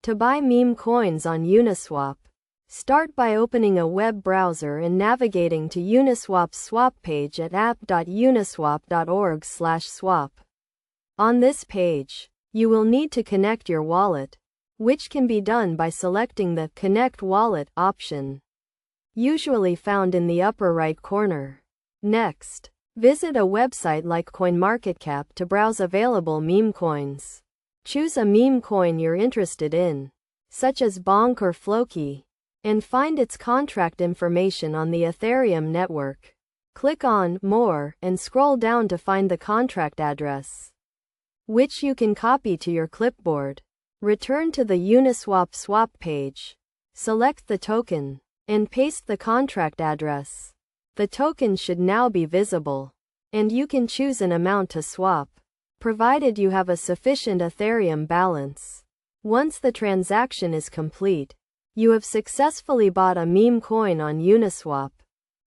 To buy meme coins on Uniswap, start by opening a web browser and navigating to Uniswap's swap page at app.uniswap.org/swap. On this page, you will need to connect your wallet, which can be done by selecting the Connect Wallet option, usually found in the upper right corner. Next, visit a website like CoinMarketCap to browse available meme coins. Choose a meme coin you're interested in, such as Bonk or Floki, and find its contract information on the Ethereum network. Click on More and scroll down to find the contract address, which you can copy to your clipboard. Return to the Uniswap swap page. Select the token and paste the contract address. The token should now be visible, and you can choose an amount to swap, provided you have a sufficient Ethereum balance. Once the transaction is complete, you have successfully bought a meme coin on Uniswap.